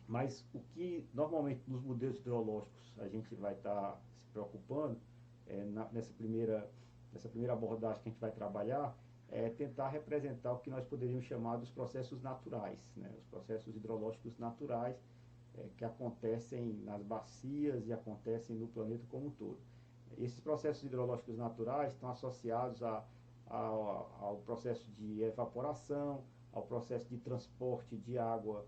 Mas o que normalmente nos modelos hidrológicos a gente vai estar se preocupando nessa primeira abordagem que a gente vai trabalhar é tentar representar o que nós poderíamos chamar dos processos naturais, né? Os processos hidrológicos naturais que acontecem nas bacias e acontecem no planeta como um todo. Esses processos hidrológicos naturais estão associados ao processo de evaporação, ao processo de transporte de água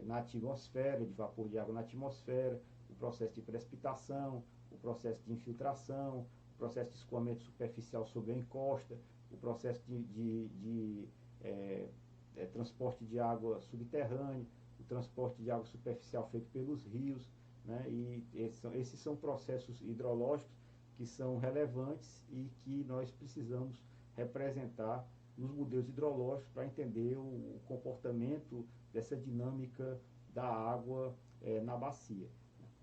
na atmosfera, de vapor de água na atmosfera, o processo de precipitação, o processo de infiltração, o processo de escoamento superficial sobre a encosta, o processo de transporte de água subterrânea, o transporte de água superficial feito pelos rios, né? E esses são processos hidrológicos que são relevantes e que nós precisamos representar nos modelos hidrológicos para entender o comportamento dessa dinâmica da água na bacia.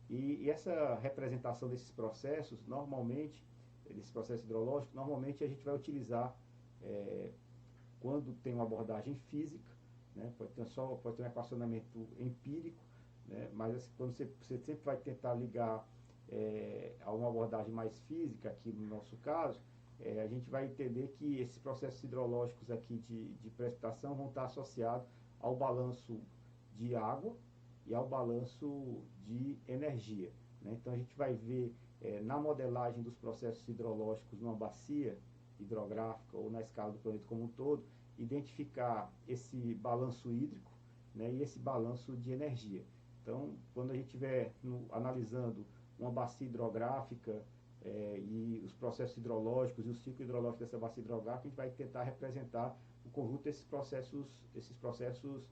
E essa representação desses processos, normalmente, desse processo hidrológico, normalmente a gente vai utilizar quando tem uma abordagem física, né? Pode ter um equacionamento empírico, né? Mas assim, quando você sempre vai tentar ligar a uma abordagem mais física, aqui no nosso caso, a gente vai entender que esses processos hidrológicos aqui de precipitação vão estar associados ao balanço de água e ao balanço de energia, né? Então a gente vai ver na modelagem dos processos hidrológicos numa bacia hidrográfica ou na escala do planeta como um todo, identificar esse balanço hídrico, né, e esse balanço de energia. Então, quando a gente estiver analisando uma bacia hidrográfica e os processos hidrológicos e o ciclo hidrológico dessa bacia hidrográfica, a gente vai tentar representar o conjunto desses processos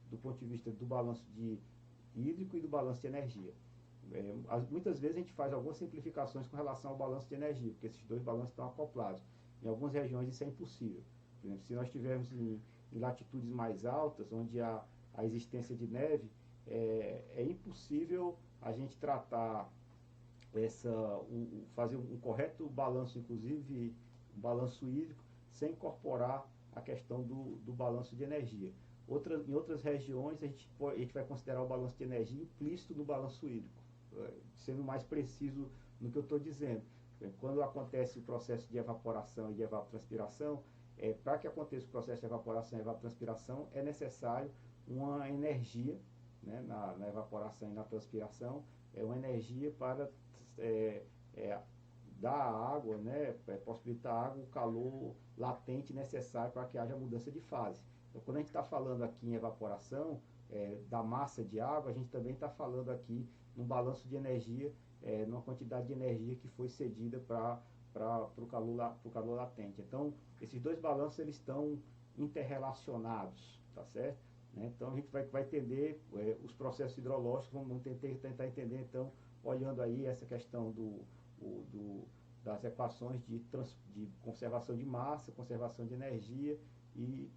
do ponto de vista do balanço hídrico e do balanço de energia. Muitas vezes a gente faz algumas simplificações com relação ao balanço de energia, porque esses dois balanços estão acoplados. Em algumas regiões isso é impossível. Por exemplo, se nós estivermos em latitudes mais altas, onde há a existência de neve, é impossível a gente tratar fazer um correto balanço, inclusive um balanço hídrico, sem incorporar a questão do balanço de energia. Em outras regiões a gente vai considerar o balanço de energia implícito no balanço hídrico, sendo mais preciso no que eu estou dizendo. Quando acontece o processo de evaporação e de evapotranspiração, para que aconteça o processo de evaporação e evapotranspiração, é necessário uma energia, né, na evaporação e na transpiração, uma energia para dar à água, né, possibilitar à água o calor latente necessário para que haja mudança de fase. Então, quando a gente está falando aqui em evaporação da massa de água, a gente também está falando aqui num balanço de energia, numa quantidade de energia que foi cedida para o calor latente. Então, esses dois balanços eles estão interrelacionados, tá certo? Então, a gente vai entender os processos hidrológicos, vamos tentar entender, então, olhando aí essa questão das equações de conservação de massa, conservação de energia e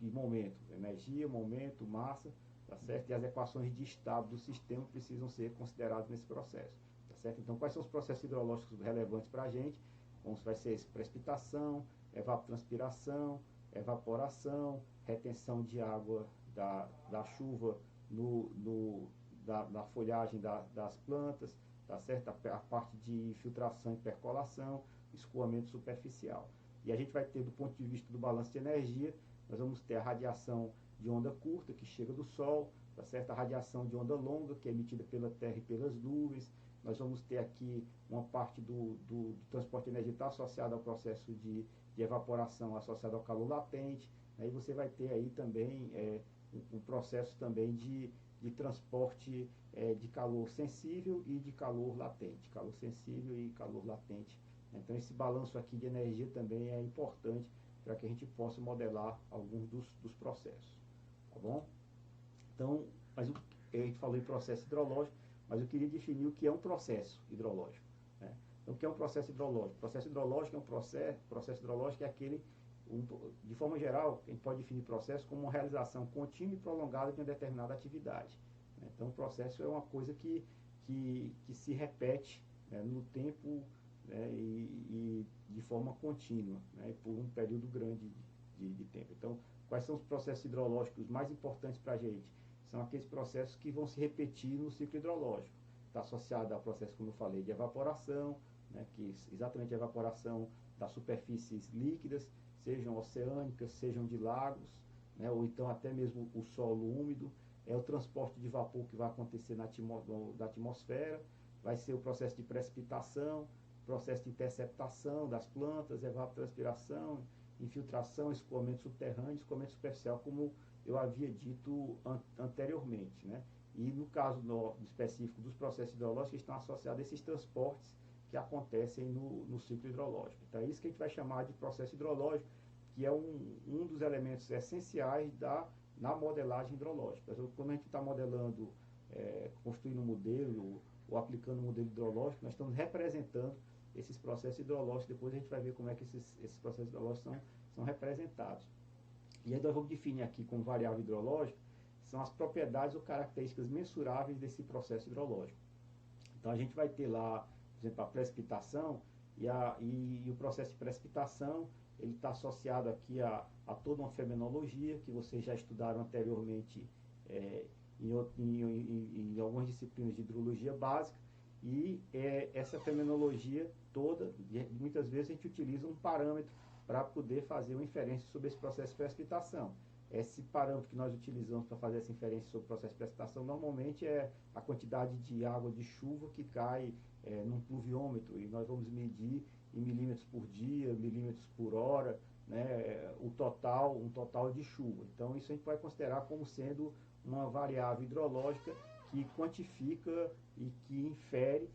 momento. Energia, momento, massa, tá certo? E as equações de estado do sistema precisam ser consideradas nesse processo, tá certo? Então, quais são os processos hidrológicos relevantes para a gente? Vai ser precipitação, evapotranspiração, evaporação, retenção de água da chuva na folhagem das plantas, tá certo? A parte de filtração e percolação, escoamento superficial. E a gente vai ter, do ponto de vista do balanço de energia, nós vamos ter a radiação de onda curta, que chega do Sol, tá certo? A radiação de onda longa, que é emitida pela Terra e pelas nuvens. Nós vamos ter aqui uma parte do transporte de energia está associada ao processo de evaporação, associado ao calor latente. Aí você vai ter aí também um processo também de transporte de calor sensível e de calor latente. Calor sensível e calor latente. Então, esse balanço aqui de energia também é importante para que a gente possa modelar alguns dos processos, tá bom? Então, a gente falou em processo hidrológico, mas eu queria definir o que é um processo hidrológico, né? Então, o que é um processo hidrológico? O processo hidrológico é processo hidrológico é aquele, de forma geral, a gente pode definir processo como uma realização contínua e prolongada de uma determinada atividade, né? Então, o processo é uma coisa que se repete, né, no tempo, né, forma contínua, né, por um período grande de tempo. Então, quais são os processos hidrológicos mais importantes para a gente? São aqueles processos que vão se repetir no ciclo hidrológico. Está associado ao processo, como eu falei, de evaporação, né, que exatamente a evaporação das superfícies líquidas, sejam oceânicas, sejam de lagos, né, ou então até mesmo o solo úmido, é o transporte de vapor que vai acontecer na atmosfera, vai ser o processo de precipitação, processo de interceptação das plantas, evapotranspiração, infiltração, escoamento subterrâneo, escoamento superficial, como eu havia dito anteriormente, né? E no caso específico dos processos hidrológicos, estão associados a esses transportes que acontecem no ciclo hidrológico. Então é isso que a gente vai chamar de processo hidrológico, que é um dos elementos essenciais na modelagem hidrológica. Quando a gente está modelando, construindo um modelo ou aplicando um modelo hidrológico, nós estamos representando esses processos hidrológicos. Depois a gente vai ver como é que esses processos hidrológicos são representados. E aí nós vamos definir aqui como variável hidrológica são as propriedades ou características mensuráveis desse processo hidrológico. Então a gente vai ter lá, por exemplo, a precipitação e o processo de precipitação, ele está associado aqui a toda uma fenomenologia que vocês já estudaram anteriormente em algumas disciplinas de hidrologia básica, e essa fenomenologia toda, muitas vezes a gente utiliza um parâmetro para poder fazer uma inferência sobre esse processo de precipitação. Esse parâmetro que nós utilizamos para fazer essa inferência sobre o processo de precipitação normalmente é a quantidade de água de chuva que cai num pluviômetro, e nós vamos medir em milímetros por dia, milímetros por hora, né, um total de chuva. Então isso a gente vai considerar como sendo uma variável hidrológica que quantifica e que infere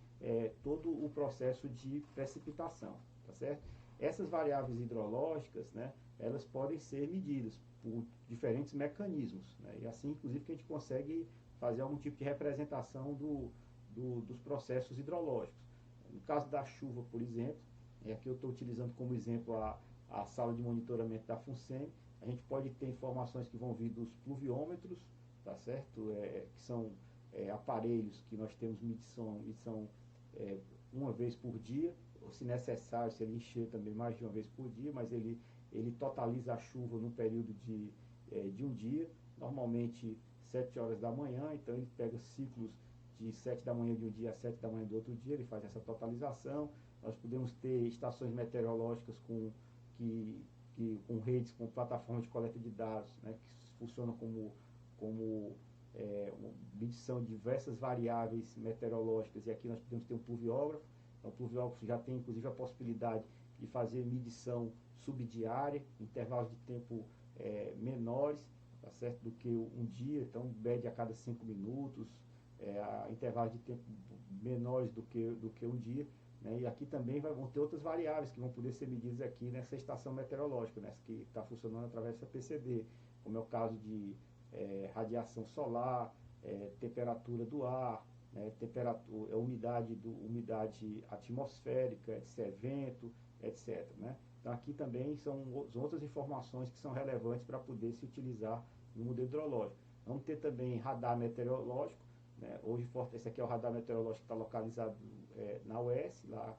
todo o processo de precipitação, tá certo? Essas variáveis hidrológicas, né, elas podem ser medidas por diferentes mecanismos, né, e assim, inclusive, que a gente consegue fazer algum tipo de representação dos processos hidrológicos. No caso da chuva, por exemplo, aqui eu estou utilizando como exemplo a sala de monitoramento da FUNSEMI. A gente pode ter informações que vão vir dos pluviômetros, tá certo? Que são aparelhos que nós temos medição uma vez por dia, ou se necessário, se ele encher também mais de uma vez por dia, mas ele totaliza a chuva num período de um dia, normalmente 7 horas da manhã, então ele pega ciclos de 7 da manhã de um dia a 7 da manhã do outro dia, ele faz essa totalização. Nós podemos ter estações meteorológicas com redes, com plataformas de coleta de dados, né, que funcionam como medição de diversas variáveis meteorológicas, e aqui nós podemos ter um pluviógrafo. Então, o pluviógrafo já tem inclusive a possibilidade de fazer medição subdiária, intervalos de tempo menores, tá certo, do que um dia, então mede a cada 5 minutos, intervalos de tempo menores do que um dia, né? E aqui também vão ter outras variáveis que vão poder ser medidas aqui nessa estação meteorológica, né, que está funcionando através dessa PCD, como é o caso de radiação solar, temperatura do ar, né, umidade atmosférica, vento, etc. Né? Então aqui também são outras informações que são relevantes para poder se utilizar no modelo hidrológico. Vamos ter também radar meteorológico, né? Hoje esse aqui é o radar meteorológico que está localizado na UES, lá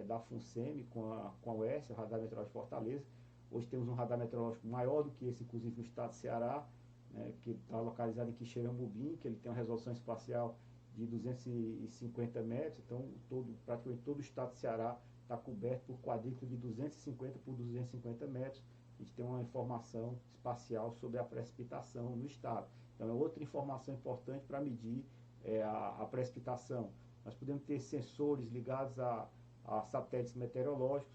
da FUNSEMI com a UES, o radar meteorológico de Fortaleza. Hoje temos um radar meteorológico maior do que esse, inclusive no estado de Ceará, né, que está localizado em Quixeramobim, que ele tem uma resolução espacial de 250 metros, então praticamente todo o estado de Ceará está coberto por quadrículo de 250 por 250 metros. A gente tem uma informação espacial sobre a precipitação no estado. Então é outra informação importante para medir a precipitação. Nós podemos ter sensores ligados a satélites meteorológicos,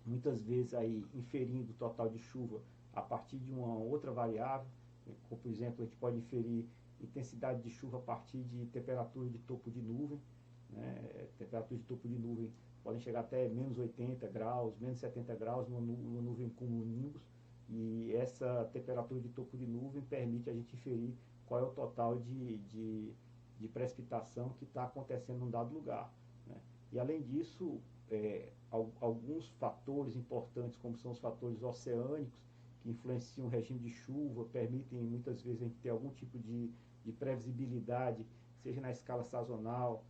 muitas vezes aí inferindo o total de chuva a partir de uma outra variável. Como, por exemplo, a gente pode inferir intensidade de chuva a partir de temperatura de topo de nuvem, né? Temperatura de topo de nuvem podem chegar até menos 80 graus, menos 70 graus numa nuvem cumulonimbus, e essa temperatura de topo de nuvem permite a gente inferir qual é o total de precipitação que está acontecendo em um dado lugar, né? E além disso, alguns fatores importantes, como são os fatores oceânicos, que influenciam o regime de chuva, permitem muitas vezes a gente ter algum tipo de previsibilidade, seja na escala sazonal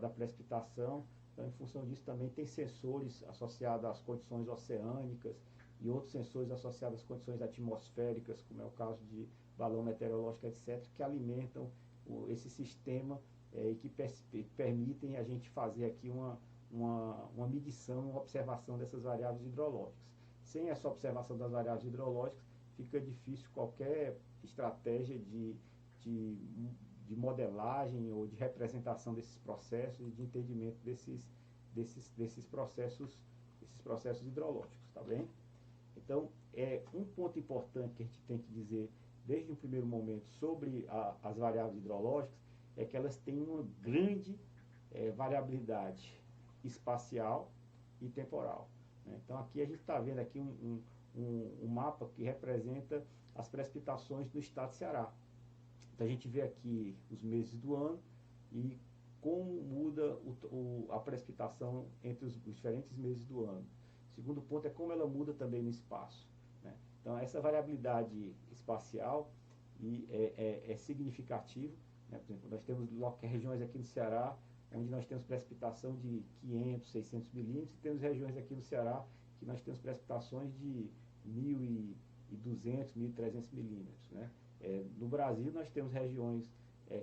da precipitação, Então, em função disso, também tem sensores associados às condições oceânicas e outros sensores associados às condições atmosféricas, como é o caso de balão meteorológico, etc., que alimentam esse sistema e que permitem a gente fazer aqui uma medição, uma observação dessas variáveis hidrológicas. Sem essa observação das variáveis hidrológicas, fica difícil qualquer estratégia de modelagem ou de representação desses processos e de entendimento desses processos hidrológicos, tá bem? Então, um ponto importante que a gente tem que dizer desde o primeiro momento sobre as variáveis hidrológicas é que elas têm uma grande variabilidade espacial e temporal, né? Então, aqui a gente está vendo aqui um mapa que representa as precipitações do estado de Ceará. Então, a gente vê aqui os meses do ano e como muda a precipitação entre os diferentes meses do ano. O segundo ponto é como ela muda também no espaço, né? Então, essa variabilidade espacial é significativa, né? Por exemplo, nós temos regiões aqui no Ceará onde nós temos precipitação de 500, 600 milímetros, e temos regiões aqui no Ceará que nós temos precipitações de 1.200, 1.300 milímetros, né? No Brasil, nós temos regiões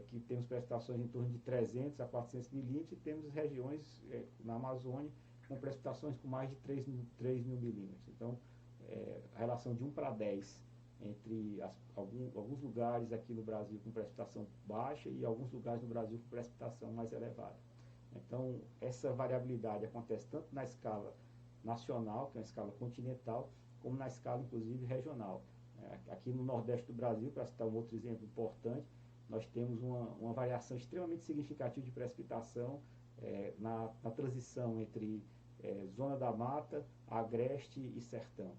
que temos precipitações em torno de 300 a 400 milímetros, e temos regiões na Amazônia com precipitações com mais de 3 mil milímetros. Então, a relação de 1 para 10 entre alguns lugares aqui no Brasil com precipitação baixa e alguns lugares no Brasil com precipitação mais elevada. Então, essa variabilidade acontece tanto na escala nacional, que é uma escala continental, como na escala, inclusive, regional. Aqui no Nordeste do Brasil, para citar um outro exemplo importante, nós temos uma variação extremamente significativa de precipitação na transição entre zona da mata, agreste e sertão.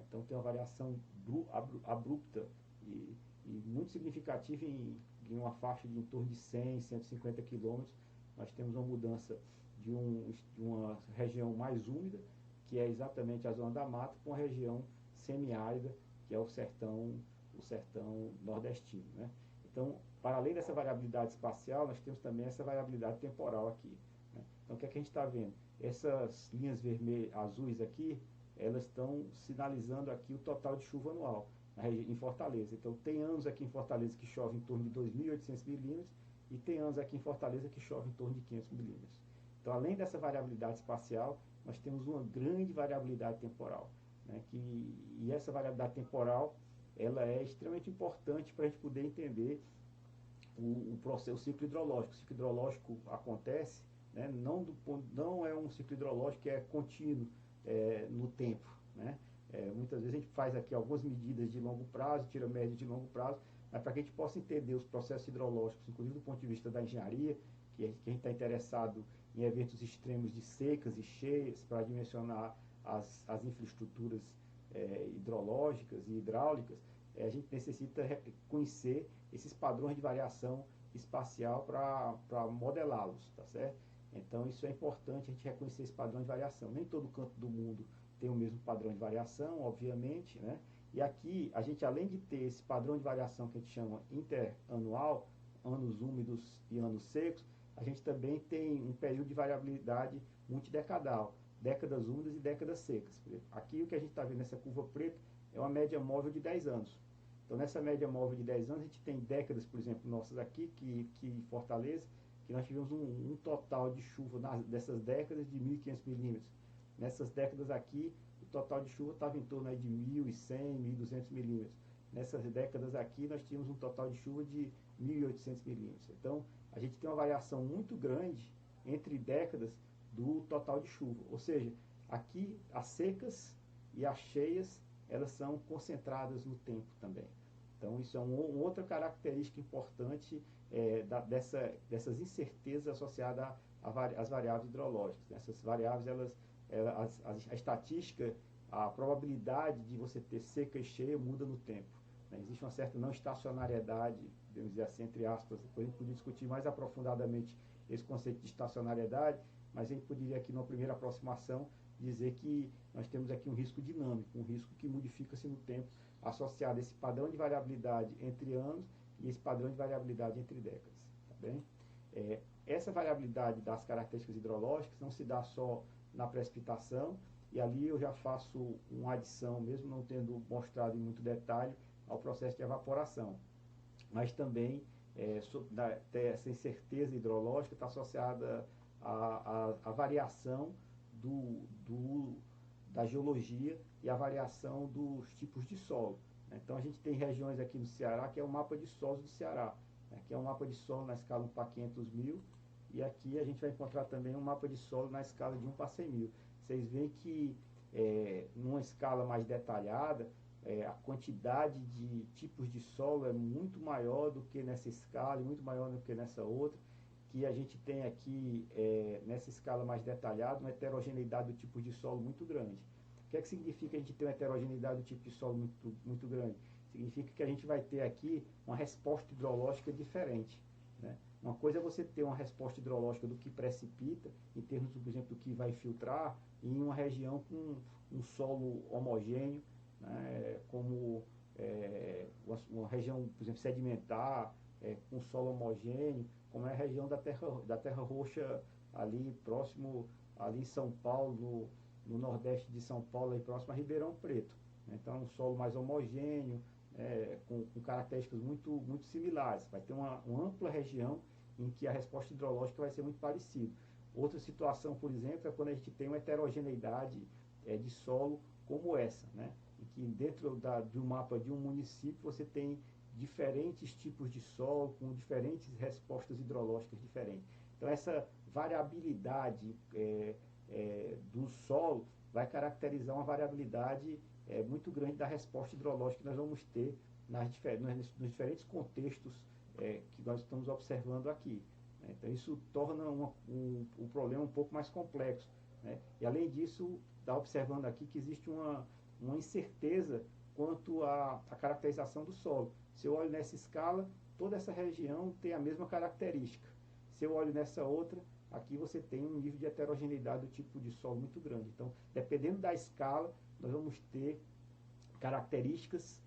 Então, tem uma variação abrupta e muito significativa em uma faixa de em torno de 100, 150 quilômetros. Nós temos uma mudança de uma região mais úmida, que é exatamente a zona da mata, com a região semiárida, que é o sertão nordestino, né? Então, para além dessa variabilidade espacial, nós temos também essa variabilidade temporal aqui, né? Então, o que é que a gente está vendo? Essas linhas vermelhas, azuis aqui, elas estão sinalizando aqui o total de chuva anual em Fortaleza. Então, tem anos aqui em Fortaleza que chove em torno de 2.800 milímetros e tem anos aqui em Fortaleza que chove em torno de 500 milímetros. Então, além dessa variabilidade espacial, nós temos uma grande variabilidade temporal, né? E essa variabilidade temporal, ela é extremamente importante para a gente poder entender o ciclo hidrológico. O ciclo hidrológico acontece, né? Não é um ciclo hidrológico que é contínuo no tempo, né? Muitas vezes a gente faz aqui algumas medidas de longo prazo, tira médias de longo prazo, mas para que a gente possa entender os processos hidrológicos, inclusive do ponto de vista da engenharia, que a gente está interessado em eventos extremos de secas e cheias para dimensionar as infraestruturas hidrológicas e hidráulicas, a gente necessita conhecer esses padrões de variação espacial para modelá-los, tá certo? Então, isso é importante, a gente reconhecer esse padrão de variação. Nem todo canto do mundo tem o mesmo padrão de variação, obviamente, né? E aqui, a gente, além de ter esse padrão de variação que a gente chama interanual, anos úmidos e anos secos, a gente também tem um período de variabilidade multidecadal, décadas úmidas e décadas secas. Aqui, o que a gente está vendo nessa curva preta é uma média móvel de 10 anos. Então, nessa média móvel de 10 anos, a gente tem décadas, por exemplo, nossas aqui, que em Fortaleza, que nós tivemos um total de chuva dessas décadas de 1.500 milímetros. Nessas décadas aqui, o total de chuva estava em torno de 1.100, 1.200 milímetros. Nessas décadas aqui, nós tínhamos um total de chuva de 1.800 milímetros. Então, a gente tem uma variação muito grande entre décadas do total de chuva. Ou seja, aqui as secas e as cheias, elas são concentradas no tempo também. Então, isso é uma outra característica importante dessas incertezas associadas às variáveis hidrológicas. Essas variáveis, a estatística, a probabilidade de você ter seca e cheia muda no tempo, né? Existe uma certa não estacionariedade, podemos dizer assim, entre aspas. Depois a gente podia discutir mais aprofundadamente esse conceito de estacionariedade, mas a gente poderia aqui, numa primeira aproximação, dizer que nós temos aqui um risco dinâmico, um risco que modifica-se no tempo, associado a esse padrão de variabilidade entre anos e esse padrão de variabilidade entre décadas, tá bem? essa variabilidade das características hidrológicas não se dá só na precipitação, e ali eu já faço uma adição, mesmo não tendo mostrado em muito detalhe, ao processo de evaporação. Mas também essa incerteza hidrológica está associada à variação da geologia e à variação dos tipos de solo. Então a gente tem regiões aqui no Ceará que é o mapa de solos do Ceará. Aqui é um mapa de solo na escala 1 para 500 mil, e aqui a gente vai encontrar também um mapa de solo na escala de 1 para 100 mil. Vocês veem que numa escala mais detalhada, a quantidade de tipos de solo é muito maior do que nessa escala, e muito maior do que nessa outra, que a gente tem aqui, nessa escala mais detalhada, uma heterogeneidade do tipo de solo muito grande. O que é que significa a gente ter uma heterogeneidade do tipo de solo muito grande? Significa que a gente vai ter aqui uma resposta hidrológica diferente, né? Uma coisa é você ter uma resposta hidrológica do que precipita, em termos, por exemplo, do que vai filtrar, em uma região com um solo homogêneo, né? Como uma região, por exemplo, sedimentar, com solo homogêneo, como é a região da terra roxa, ali próximo, ali em São Paulo, no nordeste de São Paulo, aí próximo a Ribeirão Preto. Então, um solo mais homogêneo, com características muito similares. Vai ter uma ampla região em que a resposta hidrológica vai ser muito parecida. Outra situação, por exemplo, é quando a gente tem uma heterogeneidade de solo como essa, né? Em que dentro do mapa de um município você tem diferentes tipos de solo, com diferentes respostas hidrológicas diferentes. Então, essa variabilidade do solo vai caracterizar uma variabilidade muito grande da resposta hidrológica que nós vamos ter nos diferentes contextos que nós estamos observando aqui. Então, isso torna o problema um pouco mais complexo, né? E, além disso, está observando aqui que existe uma incerteza quanto à caracterização do solo. Se eu olho nessa escala, toda essa região tem a mesma característica. Se eu olho nessa outra, aqui você tem um nível de heterogeneidade do tipo de solo muito grande. Então, dependendo da escala, nós vamos ter características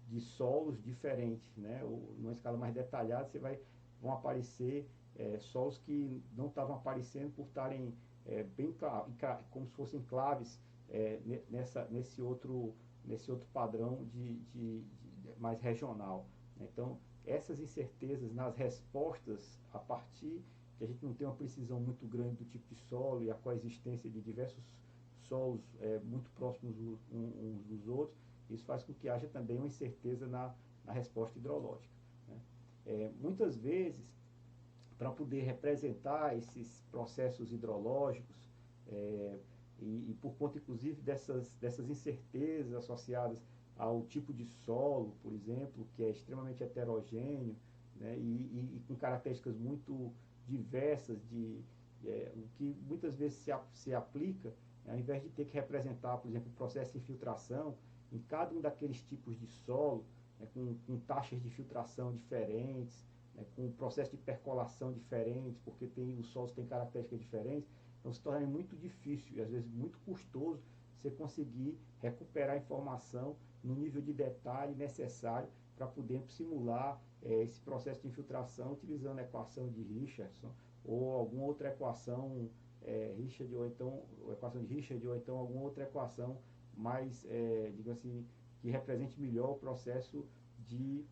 de solos diferentes, né? Numa escala mais detalhada, vão aparecer solos que não estavam aparecendo por estarem bem como se fossem enclaves nesse outro padrão mais regional. Então, essas incertezas nas respostas, a partir que a gente não tem uma precisão muito grande do tipo de solo e a coexistência de diversos solos muito próximos uns dos outros, isso faz com que haja também uma incerteza na resposta hidrológica, né? Muitas vezes, para poder representar esses processos hidrológicos, e por conta, inclusive, dessas incertezas associadas ao tipo de solo, por exemplo, que é extremamente heterogêneo, né, e com características muito diversas, o que muitas vezes se aplica, ao invés de ter que representar, por exemplo, o processo de infiltração em cada um daqueles tipos de solo, né, com taxas de filtração diferentes, né, com processo de percolação diferentes, porque os solos têm características diferentes. Então, se torna muito difícil e às vezes muito custoso você conseguir recuperar a informação no nível de detalhe necessário para poder simular esse processo de infiltração utilizando a equação de Richardson ou alguma outra equação Richard, ou então a equação de Richard, ou então alguma outra equação mais, digamos assim, que represente melhor o processo de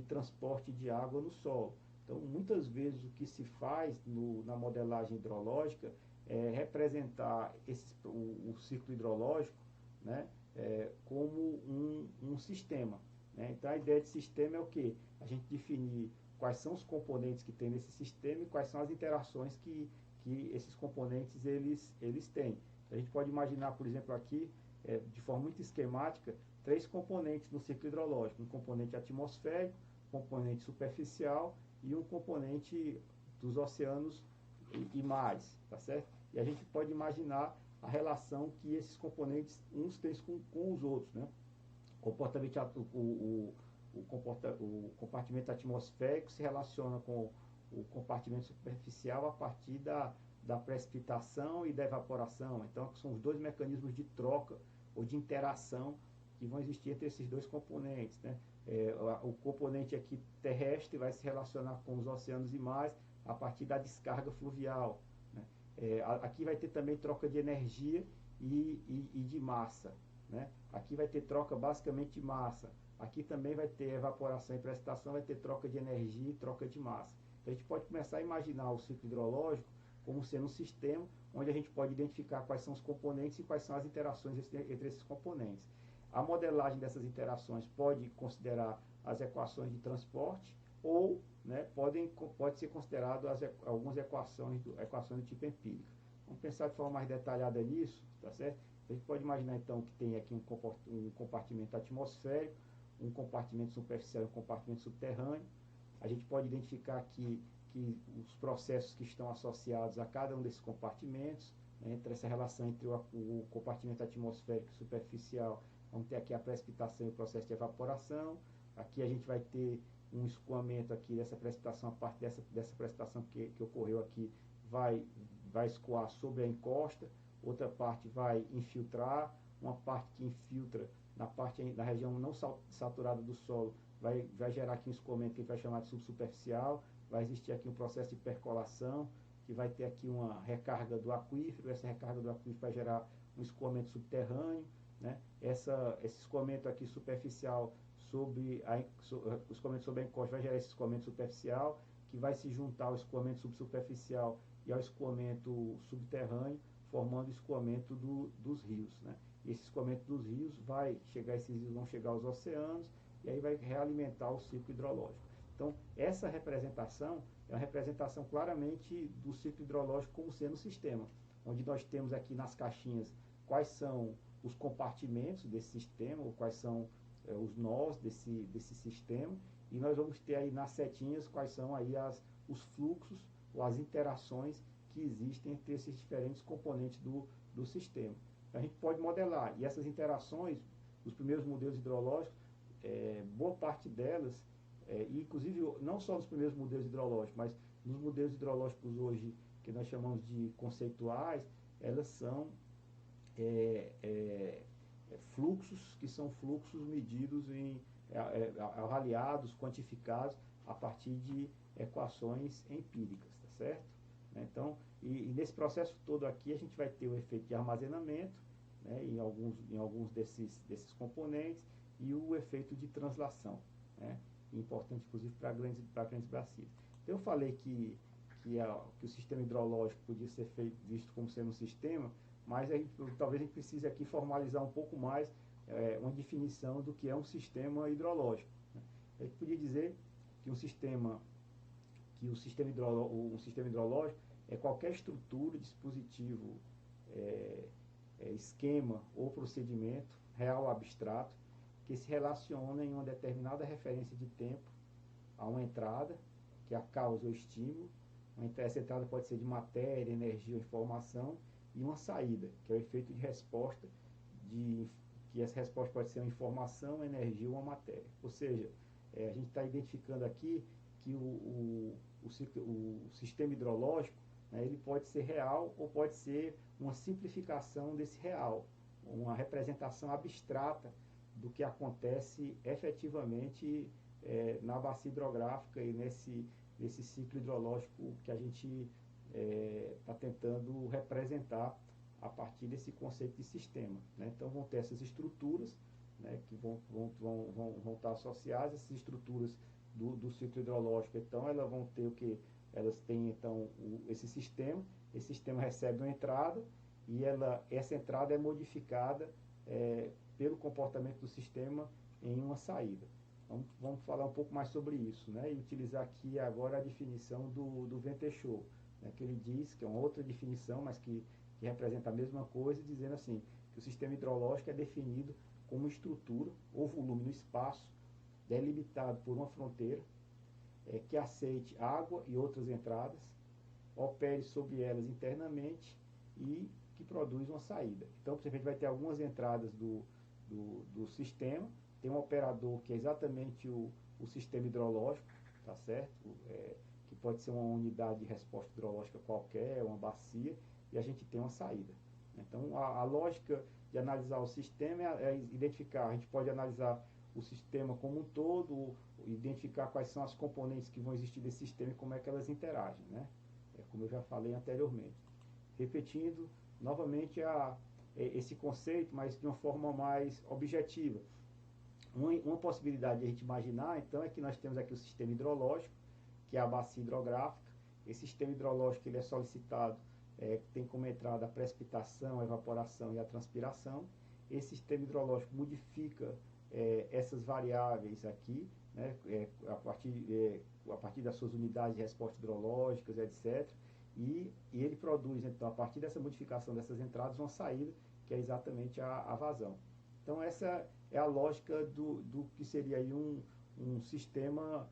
transporte de água no solo. Então, muitas vezes o que se faz na modelagem hidrológica é representar o ciclo hidrológico, né, como um sistema, né? Então, a ideia de sistema é o quê? A gente definir quais são os componentes que tem nesse sistema e quais são as interações que esses componentes eles têm. A gente pode imaginar, por exemplo, aqui, de forma muito esquemática, 3 componentes no ciclo hidrológico: um componente atmosférico, um componente superficial e um componente dos oceanos e mares, tá certo? E a gente pode imaginar a relação que esses componentes uns têm com os outros, né? O compartimento atmosférico se relaciona com o compartimento superficial a partir da precipitação e da evaporação. Então, são os dois mecanismos de troca ou de interação que vão existir entre esses dois componentes, né? O componente aqui terrestre vai se relacionar com os oceanos e mares a partir da descarga fluvial, né? Aqui vai ter também troca de energia e de massa, né? Aqui vai ter troca basicamente de massa. Aqui também vai ter evaporação e precipitação, vai ter troca de energia e troca de massa. Então a gente pode começar a imaginar o ciclo hidrológico como sendo um sistema onde a gente pode identificar quais são os componentes e quais são as interações entre esses componentes. A modelagem dessas interações pode considerar as equações de transporte ou, né, pode ser considerado algumas equações do tipo empírica. Vamos pensar de forma mais detalhada nisso, tá certo? A gente pode imaginar então que tem aqui um compartimento atmosférico, um compartimento superficial e um compartimento subterrâneo. A gente pode identificar aqui que os processos que estão associados a cada um desses compartimentos, né, entre essa relação entre o compartimento atmosférico e superficial, vamos ter aqui a precipitação e o processo de evaporação. Aqui a gente vai ter um escoamento aqui dessa precipitação, a parte dessa precipitação que ocorreu aqui vai escoar sobre a encosta, outra parte vai infiltrar, uma parte que infiltra na região não saturada do solo, vai gerar aqui um escoamento que a gente vai chamar de subsuperficial, vai existir aqui um processo de percolação, que vai ter aqui uma recarga do aquífero, essa recarga do aquífero vai gerar um escoamento subterrâneo, né? Esse escoamento aqui superficial o escoamento sobre a encosta vai gerar esse escoamento superficial, que vai se juntar ao escoamento subsuperficial e ao escoamento subterrâneo, formando o escoamento dos rios, né? E esse escoamento dos rios esses rios vão chegar aos oceanos, e aí vai realimentar o ciclo hidrológico. Então, essa representação é uma representação claramente do ciclo hidrológico como sendo um sistema, onde nós temos aqui nas caixinhas quais são os compartimentos desse sistema, ou quais são os nós desse sistema, e nós vamos ter aí nas setinhas quais são aí os fluxos ou as interações que existem entre esses diferentes componentes do sistema. Então, a gente pode modelar, e essas interações, os primeiros modelos hidrológicos, boa parte delas, inclusive não só nos primeiros modelos hidrológicos, mas nos modelos hidrológicos hoje, que nós chamamos de conceituais, elas são fluxos que são fluxos medidos avaliados, quantificados a partir de equações empíricas, tá certo? Então, e nesse processo todo aqui a gente vai ter o efeito de armazenamento, né, em alguns desses componentes, e o efeito de translação, né, importante inclusive para grandes bacias. Então eu falei que o sistema hidrológico podia ser visto como sendo um sistema, mas talvez a gente precise aqui formalizar um pouco mais uma definição do que é um sistema hidrológico, né? A gente podia dizer que um sistema hidrológico é qualquer estrutura, dispositivo, esquema ou procedimento, real ou abstrato, que se relaciona em uma determinada referência de tempo a uma entrada, que é a causa ou estímulo. Essa entrada pode ser de matéria, energia ou informação, e uma saída, que é o efeito de resposta, que essa resposta pode ser uma informação, energia ou uma matéria. Ou seja, a gente está identificando aqui que o sistema hidrológico, né, ele pode ser real ou pode ser uma simplificação desse real, uma representação abstrata do que acontece efetivamente na bacia hidrográfica e nesse ciclo hidrológico que a gente está tentando representar a partir desse conceito de sistema, né? Então vão ter essas estruturas, né, que vão estar associadas, essas estruturas do ciclo hidrológico. Então elas vão ter elas têm então esse sistema recebe uma entrada, e essa entrada é modificada pelo comportamento do sistema em uma saída. Vamos falar um pouco mais sobre isso, né, e utilizar aqui agora a definição do Venteschow, né, que ele diz, que é uma outra definição, mas que representa a mesma coisa, dizendo assim, que o sistema hidrológico é definido como estrutura ou volume no espaço, delimitado por uma fronteira, que aceite água e outras entradas, opere sobre elas internamente e que produz uma saída. Então, por exemplo, a gente vai ter algumas entradas do sistema, tem um operador que é exatamente o sistema hidrológico, tá certo? Que pode ser uma unidade de resposta hidrológica qualquer, uma bacia, e a gente tem uma saída. Então, a lógica de analisar o sistema é identificar, a gente pode analisar o sistema como um todo, identificar quais são as componentes que vão existir desse sistema e como é que elas interagem, né? Como eu já falei anteriormente. Repetindo novamente esse conceito, mas de uma forma mais objetiva. Uma possibilidade de a gente imaginar, então, é que nós temos aqui o sistema hidrológico, que é a bacia hidrográfica. Esse sistema hidrológico ele é solicitado, tem como entrada a precipitação, a evaporação e a transpiração. Esse sistema hidrológico modifica essas variáveis aqui, né, a partir das suas unidades de resposta hidrológicas, etc. E ele produz, então, a partir dessa modificação dessas entradas, uma saída, que é exatamente a vazão. Então, essa é a lógica do que seria aí um sistema,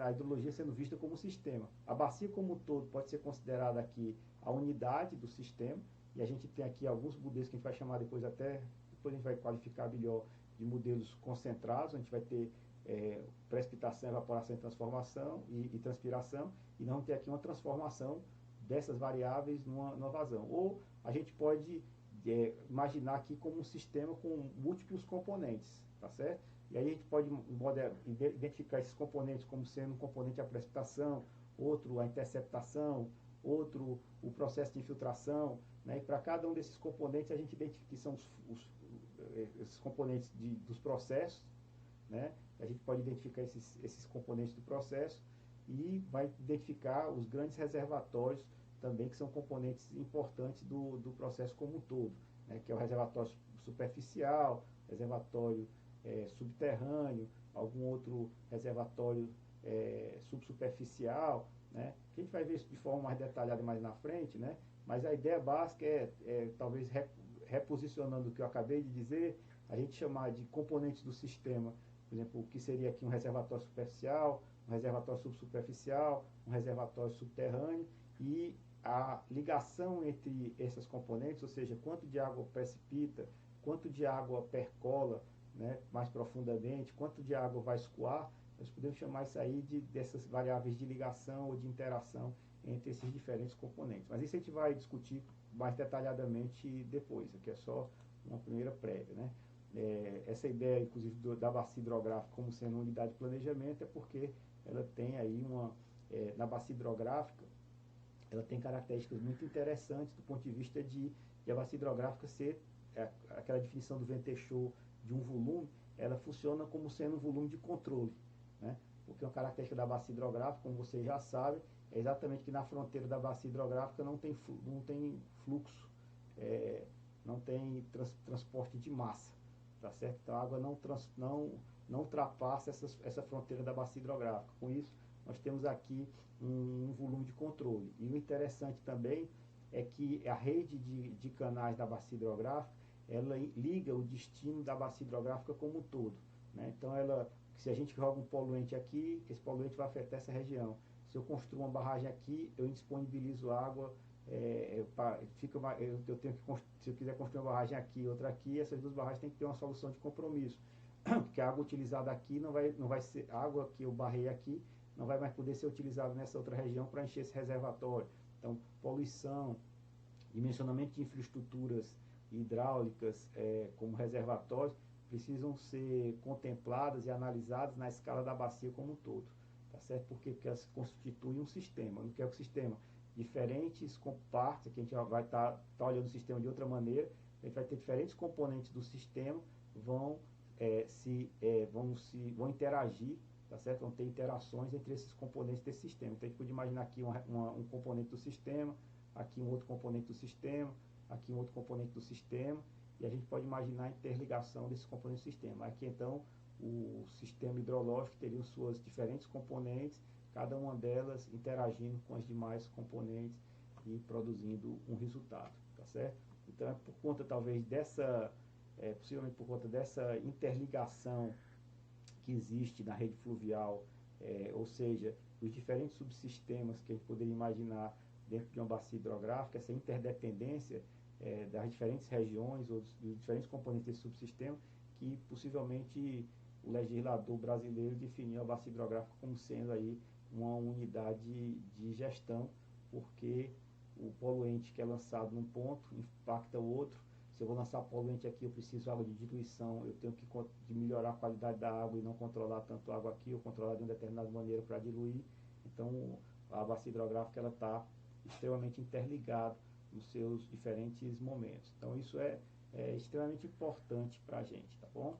a hidrologia sendo vista como um sistema. A bacia como um todo pode ser considerada aqui a unidade do sistema, e a gente tem aqui alguns modelos que a gente vai chamar depois a gente vai qualificar melhor de modelos concentrados, a gente vai ter precipitação, evaporação e transformação e transpiração, e não ter aqui uma transformação dessas variáveis numa vazão. Ou a gente pode imaginar aqui como um sistema com múltiplos componentes, tá certo? E aí a gente pode identificar esses componentes como sendo um componente a precipitação, outro a interceptação, outro o processo de infiltração, né? E para cada um desses componentes a gente identifica que são esses componentes dos processos, né? A gente pode identificar esses componentes do processo e vai identificar os grandes reservatórios também, que são componentes importantes do processo como um todo, né? Que é o reservatório superficial, reservatório subterrâneo, algum outro reservatório subsuperficial, né? Que a gente vai ver isso de forma mais detalhada mais na frente, né? Mas a ideia básica talvez reposicionando o que eu acabei de dizer, a gente chamar de componentes do sistema, por exemplo, o que seria aqui um reservatório superficial, um reservatório subsuperficial, um reservatório subterrâneo, e a ligação entre essas componentes, ou seja, quanto de água precipita, quanto de água percola, né, mais profundamente, quanto de água vai escoar, nós podemos chamar isso aí dessas variáveis de ligação ou de interação entre esses diferentes componentes. Mas isso a gente vai discutir mais detalhadamente depois, aqui é só uma primeira prévia, né? Essa ideia, inclusive, da bacia hidrográfica como sendo uma unidade de planejamento é porque ela tem aí na bacia hidrográfica, ela tem características muito interessantes do ponto de vista de a bacia hidrográfica ser aquela definição do Ventechot de um volume, ela funciona como sendo um volume de controle, né? Porque uma característica da bacia hidrográfica, como vocês já sabem, é exatamente que na fronteira da bacia hidrográfica não tem fluxo, não tem transporte de massa, tá certo? Então a água não ultrapassa essa fronteira da bacia hidrográfica. Com isso, nós temos aqui um volume de controle. E o interessante também é que a rede de canais da bacia hidrográfica, ela liga o destino da bacia hidrográfica como um todo, né? Então, se a gente joga um poluente aqui, esse poluente vai afetar essa região. Se eu construo uma barragem aqui, eu indisponibilizo água, eu tenho que, se eu quiser construir uma barragem aqui, outra aqui, essas duas barragens têm que ter uma solução de compromisso, porque a água utilizada aqui não vai ser, a água que eu barrei aqui não vai mais poder ser utilizada nessa outra região para encher esse reservatório. Então, poluição, dimensionamento de infraestruturas hidráulicas como reservatórios precisam ser contempladas e analisadas na escala da bacia como um todo, tá certo? Porque elas constituem um sistema. O que é o sistema? Diferentes partes, aqui a gente vai estar olhando o sistema de outra maneira, a gente vai ter diferentes componentes do sistema vão interagir, tá certo? Vão ter interações entre esses componentes desse sistema. Então a gente pode imaginar aqui um componente do sistema, aqui um outro componente do sistema, aqui um outro componente do sistema, e a gente pode imaginar a interligação desses componentes do sistema. Aqui então o sistema hidrológico teria suas diferentes componentes, cada uma delas interagindo com as demais componentes e produzindo um resultado, tá certo? Então é por conta talvez possivelmente por conta dessa interligação que existe na rede fluvial, ou seja, os diferentes subsistemas que a gente poderia imaginar dentro de uma bacia hidrográfica, essa interdependência das diferentes regiões ou dos diferentes componentes desse subsistema, que possivelmente o legislador brasileiro definiu a bacia hidrográfica como sendo aí uma unidade de gestão, porque o poluente que é lançado num ponto impacta o outro. Se eu vou lançar poluente aqui, eu preciso de água de diluição, eu tenho que melhorar a qualidade da água e não controlar tanto a água aqui, ou controlar de uma determinada maneira para diluir. Então, a bacia hidrográfica ela está extremamente interligada nos seus diferentes momentos. Então, isso é extremamente importante para a gente, tá bom?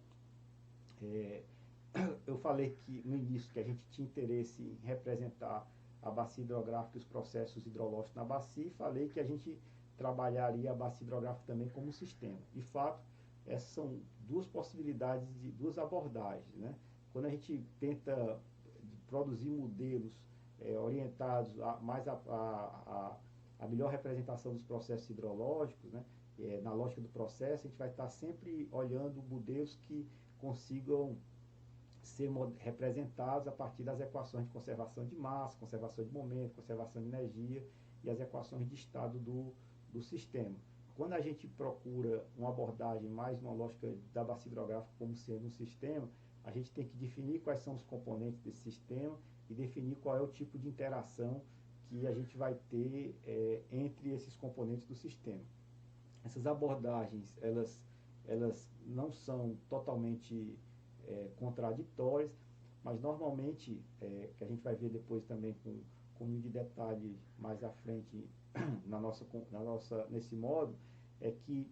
Eu falei que no início que a gente tinha interesse em representar a bacia hidrográfica e os processos hidrológicos na bacia, e falei que a gente trabalharia a bacia hidrográfica também como um sistema. De fato, essas são duas possibilidades, de duas abordagens, né? Quando a gente tenta produzir modelos orientados mais a melhor representação dos processos hidrológicos, né? Na lógica do processo, a gente vai estar sempre olhando modelos que consigam ser representados a partir das equações de conservação de massa, conservação de momento, conservação de energia e as equações de estado do sistema. Quando a gente procura uma abordagem mais uma lógica da bacia hidrográfica como sendo um sistema, a gente tem que definir quais são os componentes desse sistema e definir qual é o tipo de interação que a gente vai ter entre esses componentes do sistema. Essas abordagens, elas não são totalmente contraditórias, mas normalmente, que a gente vai ver depois também com nível de detalhe mais à frente nesse modo, é que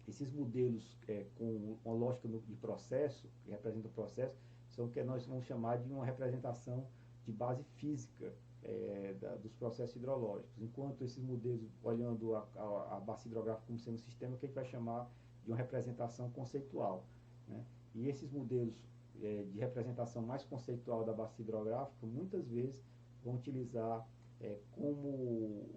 esses modelos com uma lógica de processo, que representa o processo, são o que nós vamos chamar de uma representação de base física dos processos hidrológicos, enquanto esses modelos, olhando a bacia hidrográfica como sendo um sistema, que a gente vai chamar de uma representação conceitual, né? E esses modelos de representação mais conceitual da bacia hidrográfica, muitas vezes vão utilizar como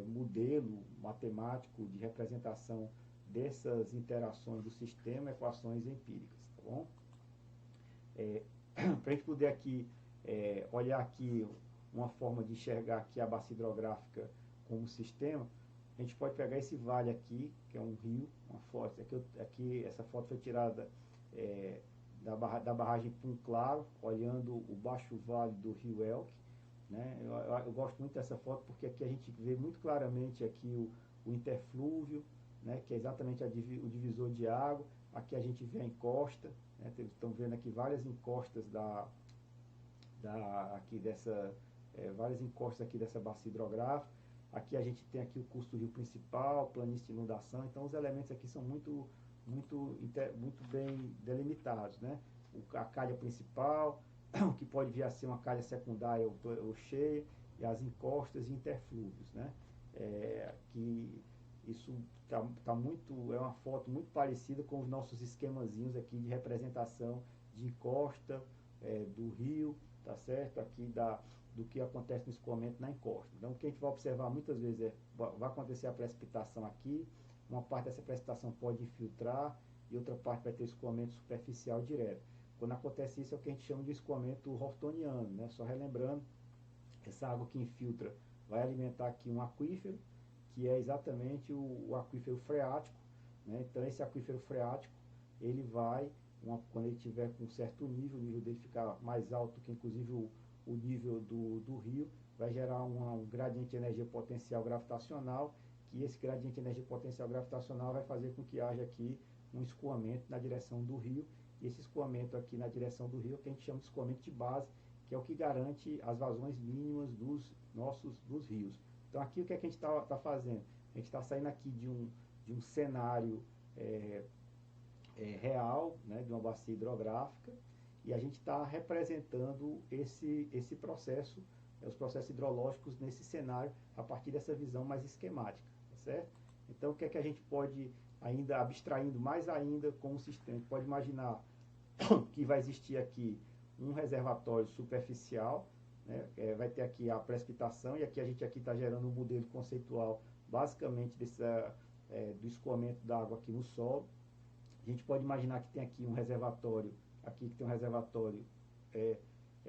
modelo matemático de representação dessas interações do sistema, equações empíricas, tá bom? Para a gente poder aqui olhar aqui uma forma de enxergar aqui a bacia hidrográfica como sistema, a gente pode pegar esse vale aqui, que é um rio, uma foto, aqui essa foto foi tirada da barragem Pum Claro, olhando o baixo vale do rio Elqui, né? Eu gosto muito dessa foto porque aqui a gente vê muito claramente aqui o interflúvio, né? Que é exatamente o divisor de água. Aqui a gente vê a encosta, né? Estão vendo aqui várias encostas várias encostas aqui dessa bacia hidrográfica. Aqui a gente tem aqui o curso do rio principal, planície de inundação. Então os elementos aqui são muito bem delimitados, né? A calha principal, o que pode vir a ser uma calha secundária ou cheia, e as encostas e interflúvios, né? Que isso é uma foto muito parecida com os nossos esquemazinhos aqui de representação de encosta do rio, tá certo? Aqui do que acontece no escoamento na encosta. Então, o que a gente vai observar muitas vezes vai acontecer a precipitação aqui, uma parte dessa precipitação pode infiltrar e outra parte vai ter escoamento superficial direto. Quando acontece isso, é o que a gente chama de escoamento hortoniano, né? Só relembrando, essa água que infiltra vai alimentar aqui um aquífero, que é exatamente o aquífero freático, né? Então, esse aquífero freático, ele vai, quando ele tiver com um certo nível, o nível dele ficar mais alto que inclusive o nível do rio, vai gerar um gradiente de energia potencial gravitacional, que esse gradiente de energia potencial gravitacional vai fazer com que haja aqui um escoamento na direção do rio, e esse escoamento aqui na direção do rio é o que a gente chama de escoamento de base, que é o que garante as vazões mínimas dos rios. Então aqui o que, é que a gente está fazendo? A gente está saindo aqui de um cenário real, né, de uma bacia hidrográfica, e a gente está representando esse processo, os processos hidrológicos nesse cenário, a partir dessa visão mais esquemática, tá certo? Então o que é que a gente pode, ainda abstraindo mais ainda com o sistema, a gente pode imaginar que vai existir aqui um reservatório superficial, né? Vai ter aqui a precipitação, e aqui a gente está gerando um modelo conceitual basicamente do escoamento da água aqui no solo. A gente pode imaginar que tem aqui um reservatório,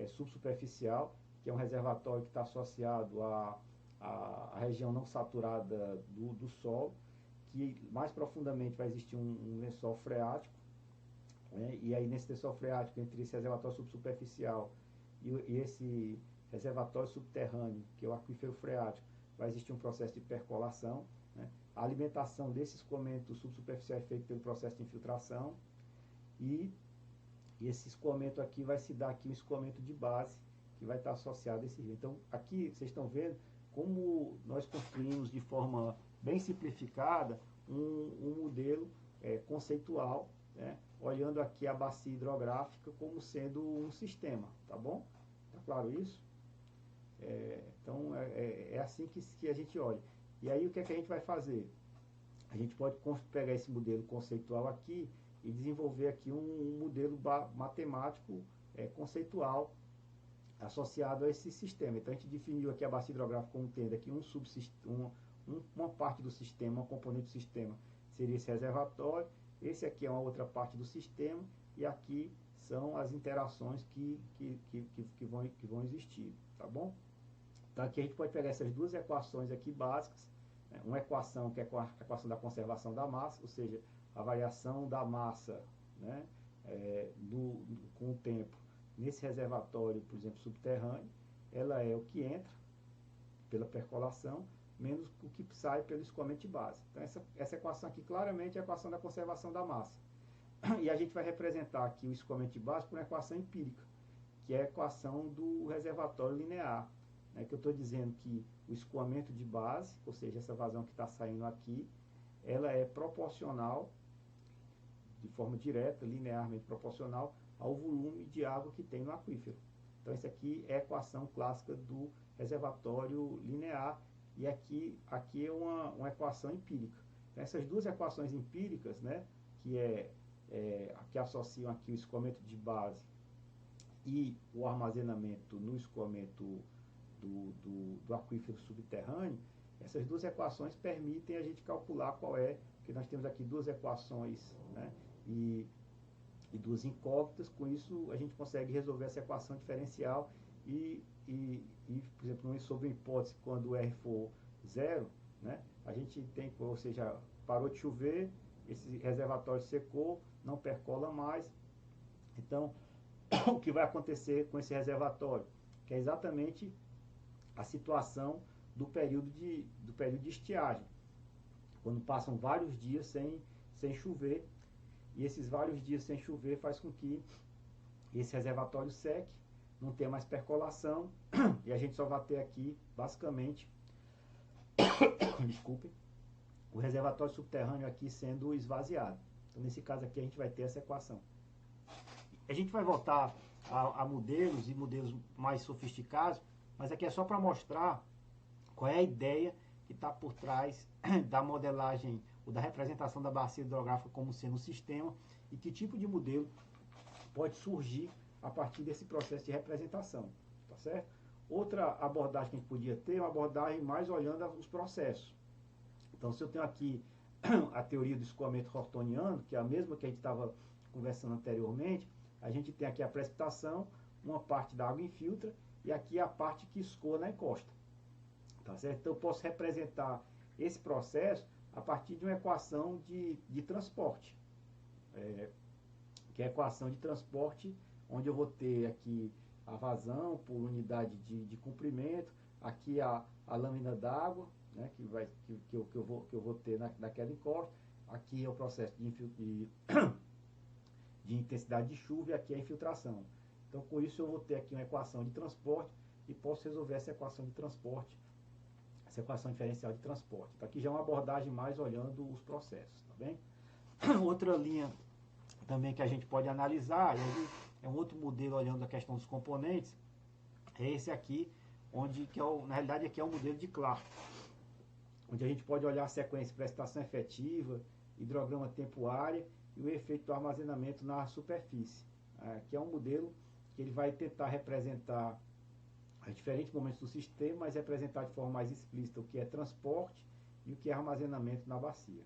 subsuperficial, que é um reservatório que está associado à região não saturada do solo, que mais profundamente vai existir um lençol freático, né? E aí nesse lençol freático, entre esse reservatório subsuperficial e esse reservatório subterrâneo, que é o aquífero freático, vai existir um processo de percolação, né? A alimentação desse escoamento subsuperficial é feita pelo processo de infiltração e esse escoamento aqui vai se dar aqui um escoamento de base que vai estar associado a esse rio. Então aqui vocês estão vendo como nós construímos de forma bem simplificada um modelo conceitual, né? Olhando aqui a bacia hidrográfica como sendo um sistema, tá bom? Tá claro isso? Então é assim que a gente olha. E aí o que é que a gente vai fazer? A gente pode pegar esse modelo conceitual aqui e desenvolver aqui um modelo matemático conceitual associado a esse sistema. Então a gente definiu aqui a bacia hidrográfica como tendo aqui uma parte do sistema, uma componente do sistema seria esse reservatório, esse aqui é uma outra parte do sistema e aqui são as interações que vão existir, tá bom? Então aqui a gente pode pegar essas duas equações aqui básicas, né? Uma equação que é a equação da conservação da massa, ou seja, a variação da massa, né, com o tempo nesse reservatório, por exemplo, subterrâneo, ela é o que entra pela percolação, menos o que sai pelo escoamento de base. Então essa equação aqui claramente é a equação da conservação da massa. E a gente vai representar aqui o escoamento de base por uma equação empírica, que é a equação do reservatório linear, né, que eu estou dizendo que o escoamento de base, ou seja, essa vazão que está saindo aqui, ela é proporcional, de forma direta, linearmente proporcional, ao volume de água que tem no aquífero. Então, essa aqui é a equação clássica do reservatório linear, e aqui é uma equação empírica. Então, essas duas equações empíricas, né, que associam aqui o escoamento de base e o armazenamento no escoamento do aquífero subterrâneo, essas duas equações permitem a gente calcular qual é, porque nós temos aqui duas equações, né, e duas incógnitas. Com isso a gente consegue resolver essa equação diferencial e por exemplo, sob a hipótese quando o R for zero, né, a gente tem, ou seja, parou de chover, esse reservatório secou, não percola mais. Então, o que vai acontecer com esse reservatório? Que é exatamente a situação do período de estiagem, quando passam vários dias sem chover, e esses vários dias sem chover faz com que esse reservatório seque, não tenha mais percolação, e a gente só vai ter aqui, basicamente, desculpem, o reservatório subterrâneo aqui sendo esvaziado. Então, nesse caso aqui, a gente vai ter essa equação. A gente vai voltar a modelos e modelos mais sofisticados, mas aqui é só para mostrar qual é a ideia que está por trás da modelagem ou da representação da bacia hidrográfica como sendo um sistema e que tipo de modelo pode surgir a partir desse processo de representação, tá certo? Outra abordagem que a gente podia ter é uma abordagem mais olhando os processos. Então, se eu tenho aqui a teoria do escoamento hortoniano, que é a mesma que a gente estava conversando anteriormente, a gente tem aqui a precipitação, uma parte da água infiltra e aqui a parte que escoa na encosta. Tá certo? Então eu posso representar esse processo a partir de uma equação de transporte. Que é a equação de transporte, onde eu vou ter aqui a vazão por unidade de comprimento, aqui a lâmina d'água, né, que eu vou ter naquela encosta, aqui é o processo de intensidade de chuva e aqui é a infiltração. Então com isso eu vou ter aqui uma equação de transporte e posso resolver essa equação de transporte, essa equação diferencial de transporte. Então aqui já é uma abordagem mais olhando os processos, tá bem? Outra linha também que a gente pode analisar, é um outro modelo olhando a questão dos componentes, é esse aqui, na realidade aqui é o modelo de Clark, onde a gente pode olhar a sequência precipitação efetiva, hidrograma tempo-área e o efeito do armazenamento na superfície. Aqui é um modelo que ele vai tentar representar os diferentes momentos do sistema, mas representar de forma mais explícita o que é transporte e o que é armazenamento na bacia.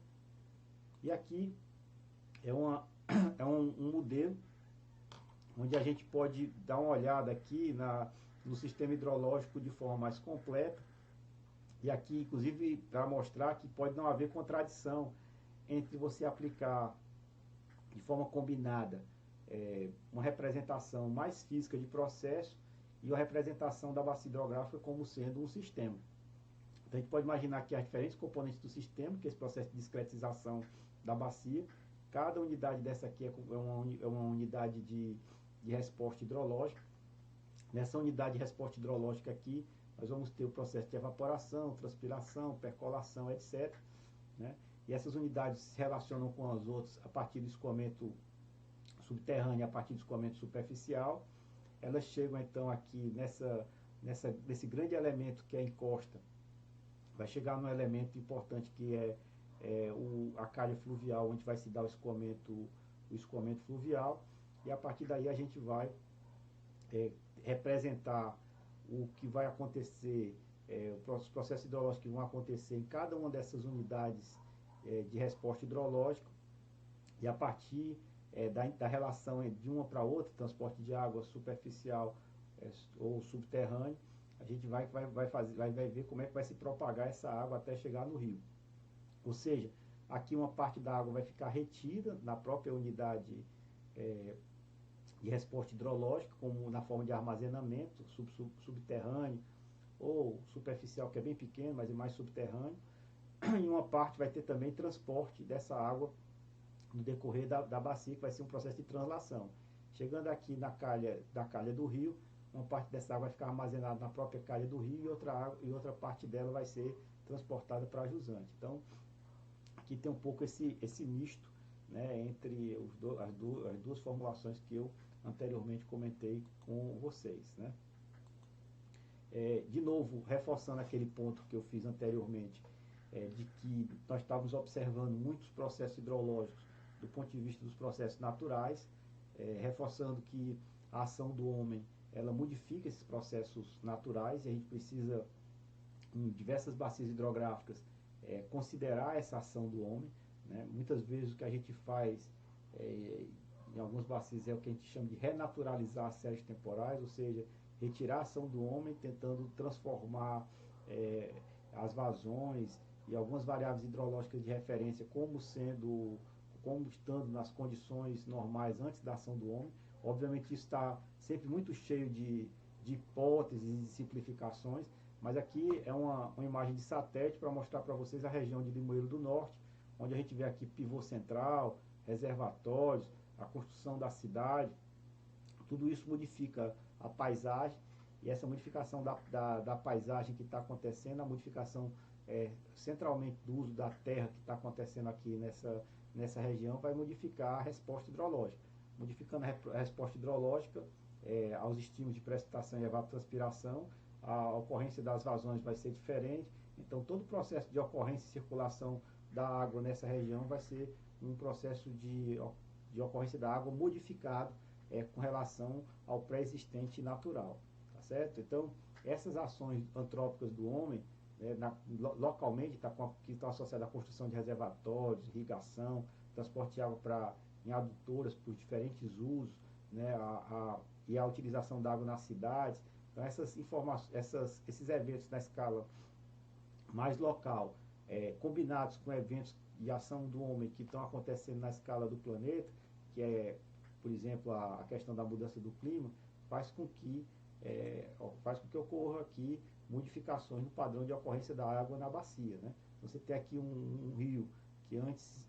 E aqui é um modelo onde a gente pode dar uma olhada aqui no sistema hidrológico de forma mais completa, e aqui inclusive para mostrar que pode não haver contradição entre você aplicar de forma combinada uma representação mais física de processo e a representação da bacia hidrográfica como sendo um sistema. Então a gente pode imaginar que as diferentes componentes do sistema, que é esse processo de discretização da bacia, cada unidade dessa aqui é uma unidade de resposta hidrológica. Nessa unidade de resposta hidrológica aqui, nós vamos ter o processo de evaporação, transpiração, percolação, etc. Né? E essas unidades se relacionam com as outras a partir do escoamento subterrâneo, a partir do escoamento superficial. Elas chegam então aqui nesse grande elemento que é a encosta, vai chegar num elemento importante que a calha fluvial, onde vai se dar o escoamento fluvial, e a partir daí a gente vai representar o que vai acontecer, os processos hidrológicos que vão acontecer em cada uma dessas unidades de resposta hidrológica, e a partir da relação de uma para outra, transporte de água superficial ou subterrâneo, a gente vai ver como é que vai se propagar essa água até chegar no rio. Ou seja, aqui uma parte da água vai ficar retida na própria unidade de resposta hidrológica, como na forma de armazenamento subterrâneo ou superficial, que é bem pequeno, mas é mais subterrâneo. E uma parte vai ter também transporte dessa água no decorrer da bacia, que vai ser um processo de translação. Chegando aqui da calha do rio, uma parte dessa água vai ficar armazenada na própria calha do rio e outra parte dela vai ser transportada para a jusante. Então, aqui tem um pouco esse misto, né, entre as duas formulações que eu anteriormente comentei com vocês. Né? De novo, reforçando aquele ponto que eu fiz anteriormente, de que nós estávamos observando muitos processos hidrológicos do ponto de vista dos processos naturais, reforçando que a ação do homem ela modifica esses processos naturais e a gente precisa, em diversas bacias hidrográficas, considerar essa ação do homem. Né? Muitas vezes o que a gente faz em algumas bacias é o que a gente chama de renaturalizar as séries temporais, ou seja, retirar a ação do homem, tentando transformar as vazões e algumas variáveis hidrológicas de referência como estando nas condições normais antes da ação do homem. Obviamente isso está sempre muito cheio de hipóteses e de simplificações, mas aqui é uma imagem de satélite para mostrar para vocês a região de Limoeiro do Norte, onde a gente vê aqui pivô central, reservatórios, a construção da cidade. Tudo isso modifica a paisagem, e essa modificação da paisagem que está acontecendo, a modificação centralmente do uso da terra que está acontecendo aqui nessa região, vai modificar a resposta hidrológica. Modificando a resposta hidrológica aos estímulos de precipitação e evapotranspiração, a ocorrência das vazões vai ser diferente. Então, todo o processo de ocorrência e circulação da água nessa região vai ser um processo de ocorrência da água modificado com relação ao pré-existente natural. Tá certo? Então, essas ações antrópicas do homem, localmente, que estão associadas à construção de reservatórios, irrigação, transporte de água em adutoras por diferentes usos, né, e a utilização da água nas cidades. Então, esses eventos na escala mais local, combinados com eventos de ação do homem que estão acontecendo na escala do planeta, que é, por exemplo, a questão da mudança do clima, faz com que ocorra aqui modificações no padrão de ocorrência da água na bacia. Né? Você tem aqui um rio que antes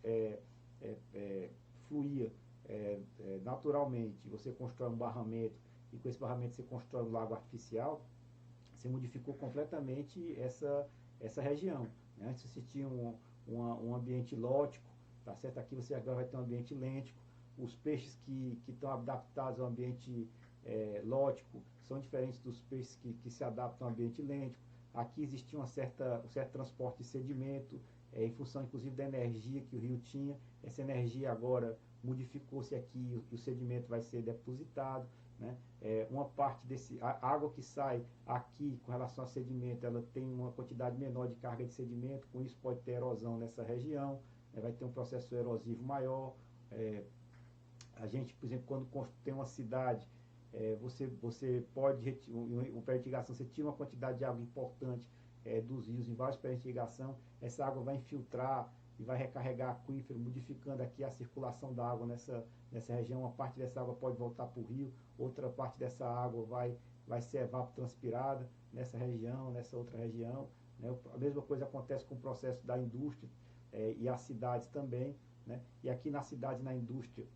fluía naturalmente, você constrói um barramento, e com esse barramento você constrói um lago artificial, você modificou completamente essa região. Né? Antes você tinha um ambiente lótico, tá certo? Aqui você agora vai ter um ambiente lêntico. Os peixes que estão adaptados ao ambiente lótico são diferentes dos peixes que se adaptam ao ambiente lêntico. Aqui existia um certo transporte de sedimento, em função inclusive da energia que o rio tinha. Essa energia agora modificou-se aqui e o sedimento vai ser depositado. Né? Uma parte a água que sai aqui com relação ao sedimento, ela tem uma quantidade menor de carga de sedimento, com isso pode ter erosão nessa região, vai ter um processo erosivo maior. A gente, por exemplo, quando tem uma cidade, você pode, um pé de irrigação, você tira uma quantidade de água importante dos rios em vários pés de irrigação, essa água vai infiltrar e vai recarregar aquífero, modificando aqui a circulação da água nessa região. Uma parte dessa água pode voltar para o rio, outra parte dessa água vai ser evapotranspirada nessa região, nessa outra região. né? A mesma coisa acontece com o processo da indústria e as cidades também, né? E aqui na cidade, na indústria,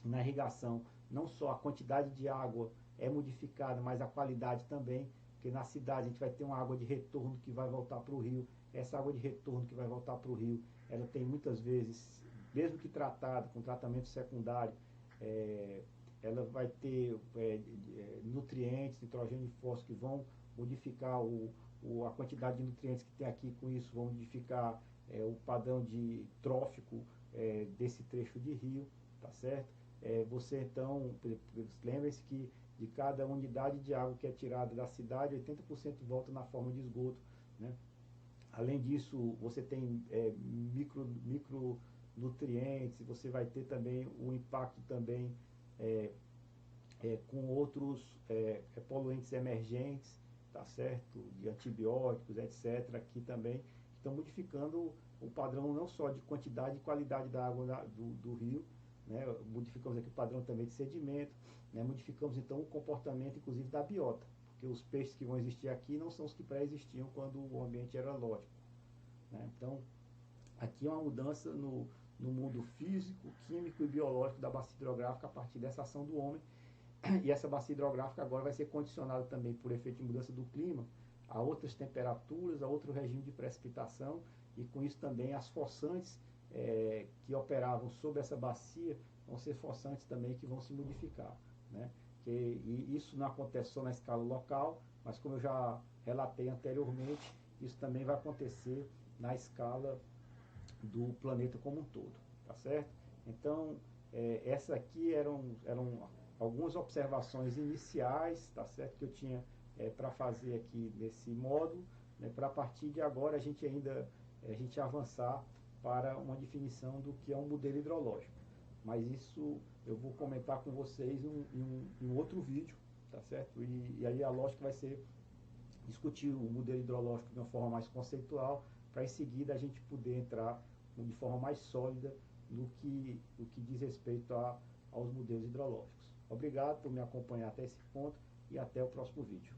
na irrigação, não só a quantidade de água é modificada, mas a qualidade também, porque na cidade a gente vai ter uma água de retorno que vai voltar para o rio. Essa água de retorno que vai voltar para o rio, ela tem muitas vezes, mesmo que tratada com tratamento secundário, ela vai ter nutrientes, nitrogênio e fósforo que vão modificar a quantidade de nutrientes que tem aqui, com isso vão modificar o padrão de trófico desse trecho de rio, tá certo? Você então, lembre-se que de cada unidade de água que é tirada da cidade, 80% volta na forma de esgoto, né? Além disso, você tem micronutrientes, você vai ter também um impacto também com outros poluentes emergentes, tá certo? De antibióticos, etc., aqui também, que estão modificando o padrão não só de quantidade e qualidade da água do rio, né? Modificamos aqui o padrão também de sedimento, né? Modificamos então o comportamento, inclusive, da biota, porque os peixes que vão existir aqui não são os que pré-existiam quando o ambiente era lógico, né? Então, aqui é uma mudança no mundo físico, químico e biológico da bacia hidrográfica a partir dessa ação do homem. E essa bacia hidrográfica agora vai ser condicionada também por efeito de mudança do clima a outras temperaturas, a outro regime de precipitação, e com isso também as forçantes que operavam sobre essa bacia vão ser forçantes também que vão se modificar, né? E isso não acontece só na escala local, mas como eu já relatei anteriormente, isso também vai acontecer na escala do planeta como um todo, tá certo? Então, essa aqui eram algumas observações iniciais, tá certo? Que eu tinha para fazer aqui nesse módulo, né? Para a partir de agora a gente avançar para uma definição do que é um modelo hidrológico. Mas isso eu vou comentar com vocês em um outro vídeo, tá certo? E aí a lógica vai ser discutir o modelo hidrológico de uma forma mais conceitual, para em seguida a gente poder entrar de forma mais sólida no que diz respeito aos modelos hidrológicos. Obrigado por me acompanhar até esse ponto e até o próximo vídeo.